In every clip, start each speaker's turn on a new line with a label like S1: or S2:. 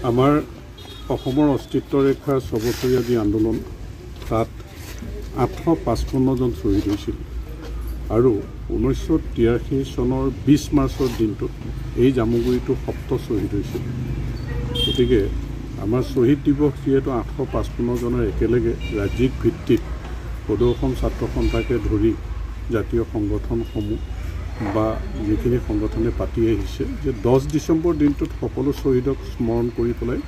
S1: আমাৰ অসমৰ অস্তিত্ব ৰেখাৰ ছবছৰীয়া যি আন্দোলন তাত 855 জন শ্বহীদ হৈছিল আৰু 1983 চনৰ 20 মাৰ্চৰ দিনটোত এই জামুগুৰিটো সপ্ত শ্বহীদ হৈছিল। গতিকে আমাৰ শ্বহীদ দিৱস যিহেতু 855 জনৰ একেলগে ৰাজ্যিক ভিত্তিত সদৌ অসম ছাত্ৰ সন্থাকে ধৰি জাতীয় সংগঠনসমূহ বা যিখিনি সংগঠনে পাতি আহিছে যে 10 ডিচেম্বৰ দিনটোত সকলো শ্বহীদক স্মৰণ কৰি পেলাই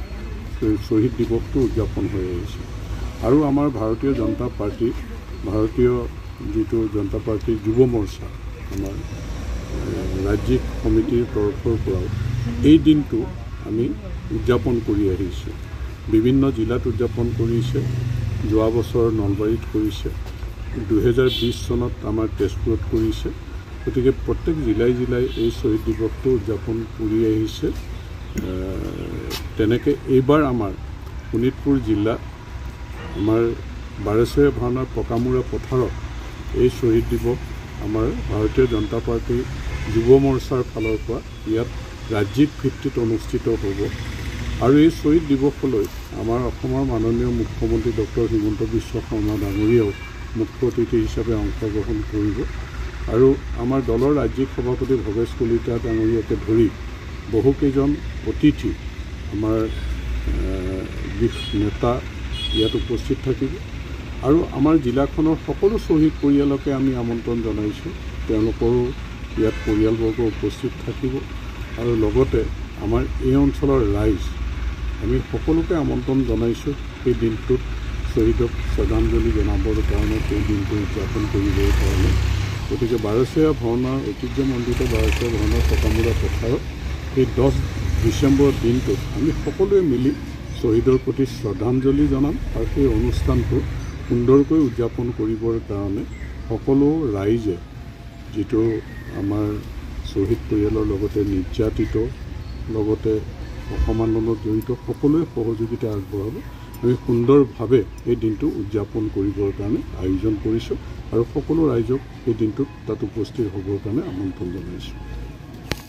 S1: শ্বহীদ দিৱসটো উদযাপন হৈ আহিছে। আৰু আমাৰ ভাৰতীয় জনতা পাৰ্টি যিটো জনতা পাৰ্টিৰ যুৱ মৰ্চা আমাৰ ৰাজ্যিক সমিতিৰ তৰফৰ পৰাও এই দিনটো আমি উদযাপন কৰি আহিছোঁ। বিভিন্ন জিলাত উদযাপন কৰিছে, যোৱা বছৰ নলবাৰীত কৰিছে, 2020 চনত আমাৰ তেজপুৰত কৰিছে। গতিকে প্ৰত্যেক জিলাই জিলাই এই শ্বহীদ দিৱসটো উদযাপন কৰি আহিছে। তেনেকৈ এইবাৰ আমাৰ শোণিতপুৰ জিলা আমাৰ বাৰেচৰীয়া ভাওনাৰ পকামূৰা পথাৰত এই শ্বহীদ দিৱস আমাৰ ভাৰতীয় জনতা পাৰ্টীৰ যুৱ মৰ্চাৰ ফালৰ পৰা ইয়াত ৰাজ্যিক ভিত্তিত অনুষ্ঠিত হ'ব। আৰু এই শ্বহীদ দিৱসলৈ আমাৰ অসমৰ মাননীয় মুখ্যমন্ত্ৰী ডক্টৰ হিমন্ত বিশ্ব শৰ্মা ডাঙৰীয়াও মুখ্য অতিথি হিচাপে অংশগ্ৰহণ কৰিব। আৰু আমাৰ দলৰ ৰাজ্যিক সভাপতি ভৱেশ কলিতা ডাঙৰীয়াকে ধৰি বহুকেইজন অতিথি আমাৰ নেতা ইয়াত উপস্থিত থাকিব। আৰু আমাৰ জিলাখনৰ সকলো শ্বহীদ পৰিয়ালকে আমি আমন্ত্ৰণ জনাইছোঁ, তেওঁলোকৰো ইয়াত পৰিয়ালবৰ্গ উপস্থিত থাকিব। আৰু লগতে আমাৰ এই অঞ্চলৰ ৰাইজ আমি সকলোকে আমন্ত্ৰণ জনাইছোঁ সেই দিনটোত শ্বহীদক শ্ৰদ্ধাঞ্জলি জনাবৰ কাৰণে, সেই দিনটো উদযাপন কৰিবৰ কাৰণে। গতিকে বাৰেচৰীয়া ভাওনাৰ ঐতিহ্যমণ্ডিত বাৰেচৰীয়া ভাওনাৰ পকামূৰা পথাৰত এই 10 ডিচেম্বৰ দিনটোত আমি সকলোৱে মিলি শ্বহীদৰ প্ৰতি শ্ৰদ্ধাঞ্জলি জনাম আৰু সেই অনুষ্ঠানটো সুন্দৰকৈ উদযাপন কৰিবৰ কাৰণে সকলো ৰাইজে, যিটো আমাৰ শ্বহীদ পৰিয়ালৰ লগতে নিৰ্যাতিত লগতে অসম আন্দোলনত জড়িত সকলোৱে সহযোগিতা আগবঢ়াব। আমি সুন্দৰভাৱে এই দিনটো উদযাপন কৰিবৰ কাৰণে আয়োজন কৰিছোঁ আৰু সকলো ৰাইজক এই দিনটোত তাত উপস্থিত হ'বৰ কাৰণে আমন্ত্ৰণ জনাইছোঁ।